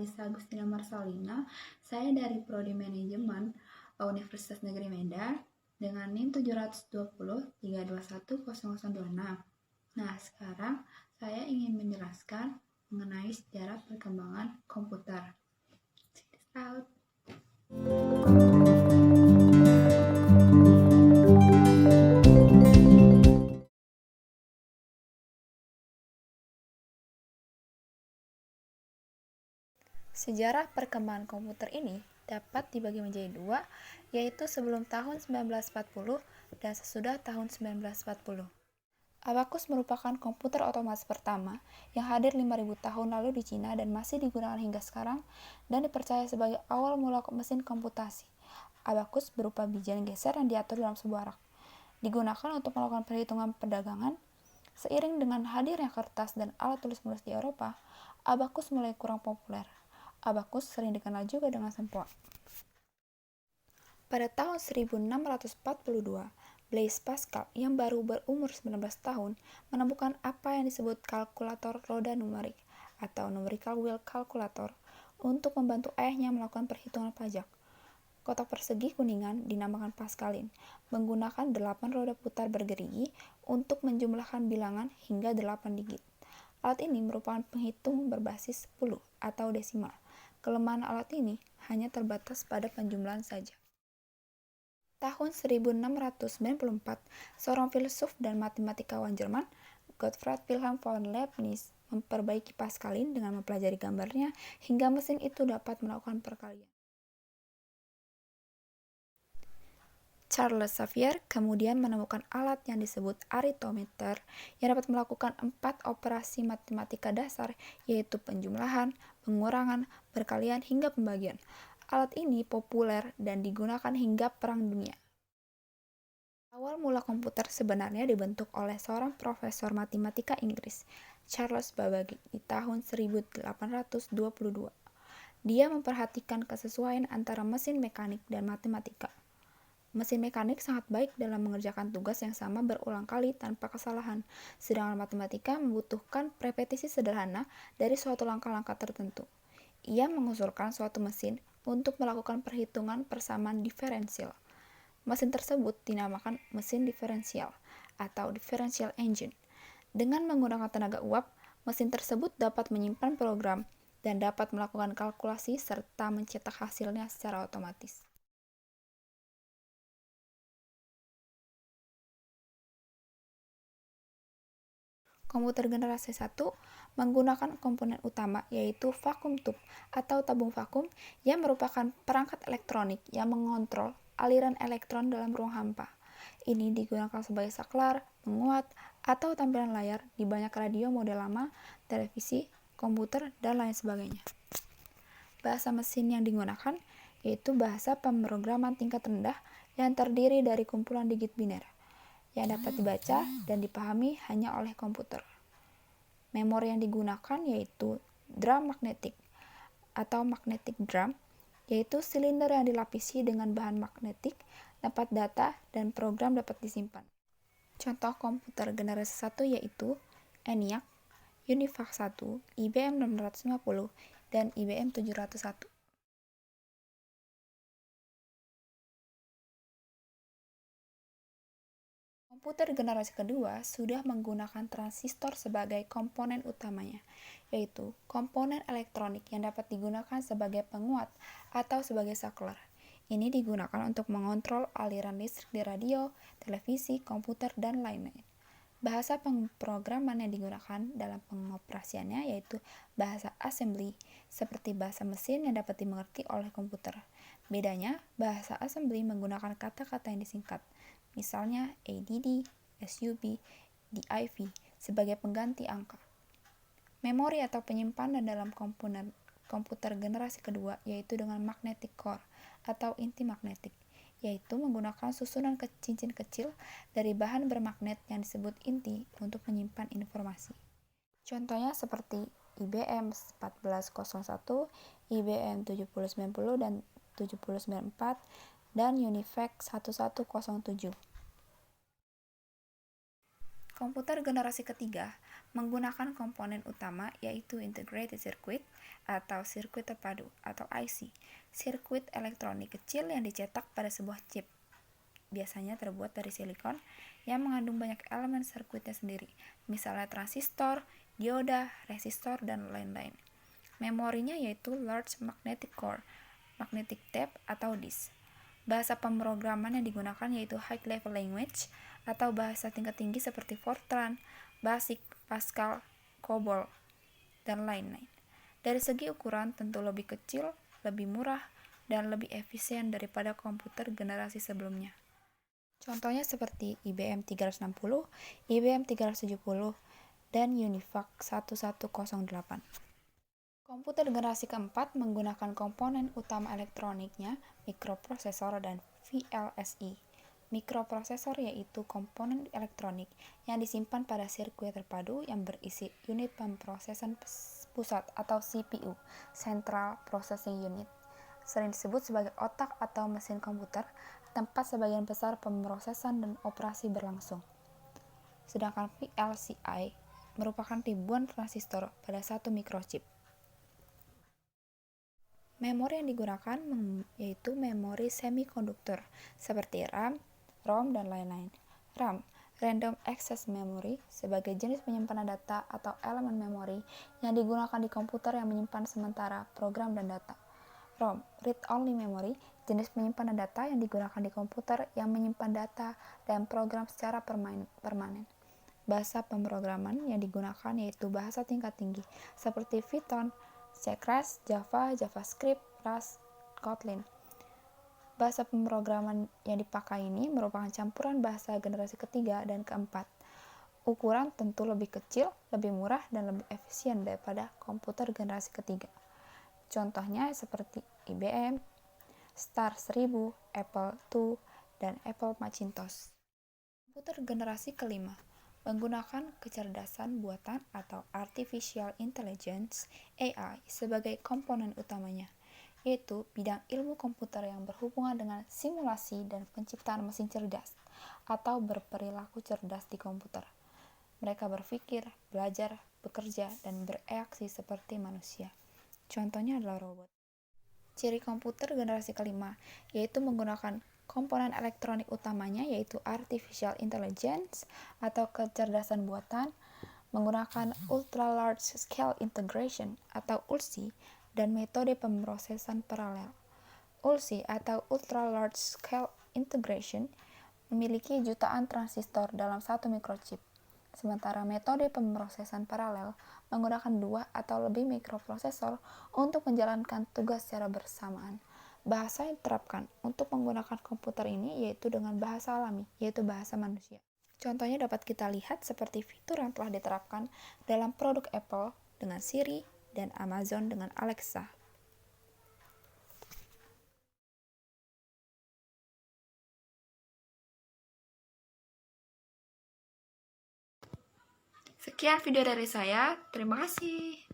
Clarissa Agustina Marsalina. Saya dari Prodi Manajemen Universitas Negeri Medan dengan NIM 720-321-0026. Nah, sekarang saya ingin menjelaskan mengenai sejarah perkembangan komputer. Check this out. Sejarah perkembangan komputer ini dapat dibagi menjadi dua, yaitu sebelum tahun 1940 dan sesudah tahun 1940. Abacus merupakan komputer otomatis pertama yang hadir 5.000 tahun lalu di Cina dan masih digunakan hingga sekarang dan dipercaya sebagai awal mula mesin komputasi. Abacus berupa bijian geser yang diatur dalam sebuah rak. Digunakan untuk melakukan perhitungan perdagangan. Seiring dengan hadirnya kertas dan alat tulis-menulis di Eropa, abacus mulai kurang populer. Abacus sering dikenal juga dengan sempoa. Pada tahun 1642, Blaise Pascal yang baru berumur 19 tahun menemukan apa yang disebut kalkulator roda numerik atau numerical wheel calculator untuk membantu ayahnya melakukan perhitungan pajak. Kotak persegi kuningan dinamakan Pascaline, menggunakan 8 roda putar bergerigi untuk menjumlahkan bilangan hingga 8 digit. Alat ini merupakan penghitung berbasis 10 atau desimal. Kelemahan alat ini hanya terbatas pada penjumlahan saja. Tahun 1694, seorang filsuf dan matematikawan Jerman, Gottfried Wilhelm von Leibniz, memperbaiki Pascaline dengan mempelajari gambarnya hingga mesin itu dapat melakukan perkalian. Charles Xavier kemudian menemukan alat yang disebut arithmeter yang dapat melakukan 4 operasi matematika dasar, yaitu penjumlahan, pengurangan, perkalian, hingga pembagian. Alat ini populer dan digunakan hingga Perang Dunia. Awal mula komputer sebenarnya dibentuk oleh seorang profesor matematika Inggris, Charles Babbage, di tahun 1822. Dia memperhatikan kesesuaian antara mesin mekanik dan matematika. Mesin mekanik sangat baik dalam mengerjakan tugas yang sama berulang kali tanpa kesalahan, sedangkan matematika membutuhkan repetisi sederhana dari suatu langkah-langkah tertentu. Ia mengusulkan suatu mesin untuk melakukan perhitungan persamaan diferensial. Mesin tersebut dinamakan mesin diferensial atau differential engine. Dengan menggunakan tenaga uap, mesin tersebut dapat menyimpan program dan dapat melakukan kalkulasi serta mencetak hasilnya secara otomatis. Komputer generasi 1 menggunakan komponen utama yaitu vacuum tube atau tabung vakum yang merupakan perangkat elektronik yang mengontrol aliran elektron dalam ruang hampa. Ini digunakan sebagai saklar, penguat, atau tampilan layar di banyak radio model lama, televisi, komputer, dan lain sebagainya. Bahasa mesin yang digunakan yaitu bahasa pemrograman tingkat rendah yang terdiri dari kumpulan digit biner yang dapat dibaca dan dipahami hanya oleh komputer. Memori yang digunakan yaitu drum magnetik atau magnetic drum, yaitu silinder yang dilapisi dengan bahan magnetik, tempat data dan program dapat disimpan. Contoh komputer generasi 1 yaitu ENIAC, UNIVAC 1, IBM 650, dan IBM 701. Komputer generasi kedua sudah menggunakan transistor sebagai komponen utamanya, yaitu komponen elektronik yang dapat digunakan sebagai penguat atau sebagai saklar. Ini digunakan untuk mengontrol aliran listrik di radio, televisi, komputer, dan lain-lain. Bahasa pemrograman yang digunakan dalam pengoperasiannya yaitu bahasa assembly, seperti bahasa mesin yang dapat dimengerti oleh komputer. Bedanya, bahasa assembly menggunakan kata-kata yang disingkat, misalnya ADD, SUB, DIV, sebagai pengganti angka. Memori atau penyimpanan dalam komponen komputer generasi kedua yaitu dengan magnetic core atau inti magnetik, yaitu menggunakan susunan cincin kecil dari bahan bermagnet yang disebut inti untuk menyimpan informasi. Contohnya seperti IBM 1401, IBM 7090 dan 7094, dan UNIVAC 1107. Komputer generasi ketiga menggunakan komponen utama yaitu integrated circuit atau sirkuit terpadu atau IC, sirkuit elektronik kecil yang dicetak pada sebuah chip. Biasanya terbuat dari silikon yang mengandung banyak elemen sirkuitnya sendiri, misalnya transistor, dioda, resistor, dan lain-lain. Memorinya yaitu large magnetic core, magnetic tape atau disk. Bahasa pemrograman yang digunakan yaitu high level language atau bahasa tingkat tinggi seperti Fortran, BASIC, Pascal, COBOL, dan lain-lain. Dari segi ukuran tentu lebih kecil, lebih murah, dan lebih efisien daripada komputer generasi sebelumnya. Contohnya seperti IBM 360, IBM 370, dan UNIVAC 1108. Komputer generasi keempat menggunakan komponen utama elektroniknya, mikroprosesor dan VLSI. Mikroprosesor yaitu komponen elektronik yang disimpan pada sirkuit terpadu yang berisi unit pemrosesan pusat atau CPU, Central Processing Unit. Sering disebut sebagai otak atau mesin komputer, tempat sebagian besar pemrosesan dan operasi berlangsung. Sedangkan VLCI merupakan ribuan transistor pada satu mikrochip. Memori yang digunakan yaitu memori semikonduktor seperti RAM, ROM, dan lain-lain. RAM, Random Access Memory, sebagai jenis penyimpanan data atau elemen memori yang digunakan di komputer yang menyimpan sementara program dan data. ROM, Read-Only Memory, jenis penyimpanan data yang digunakan di komputer yang menyimpan data dan program secara permanen. Bahasa pemrograman yang digunakan yaitu bahasa tingkat tinggi seperti Python, C++, Java, JavaScript, Rust, Kotlin. Bahasa pemrograman yang dipakai ini merupakan campuran bahasa generasi ketiga dan keempat. Ukuran tentu lebih kecil, lebih murah, dan lebih efisien daripada komputer generasi ketiga. Contohnya seperti IBM, Star 1000, Apple II, dan Apple Macintosh. Komputer generasi kelima menggunakan kecerdasan buatan atau Artificial Intelligence (AI) sebagai komponen utamanya, yaitu bidang ilmu komputer yang berhubungan dengan simulasi dan penciptaan mesin cerdas atau berperilaku cerdas di komputer. Mereka berpikir, belajar, bekerja, dan bereaksi seperti manusia. Contohnya adalah robot. Ciri komputer generasi kelima yaitu menggunakan komponen elektronik utamanya yaitu Artificial Intelligence atau kecerdasan buatan, menggunakan Ultra Large Scale Integration atau ULSI, dan metode pemrosesan paralel. ULSI atau Ultra Large Scale Integration memiliki jutaan transistor dalam satu mikrochip, sementara metode pemrosesan paralel menggunakan 2 atau lebih mikroprosesor untuk menjalankan tugas secara bersamaan. Bahasa yang diterapkan untuk menggunakan komputer ini yaitu dengan bahasa alami, yaitu bahasa manusia. Contohnya dapat kita lihat seperti fitur yang telah diterapkan dalam produk Apple dengan Siri dan Amazon dengan Alexa. Sekian video dari saya, terima kasih.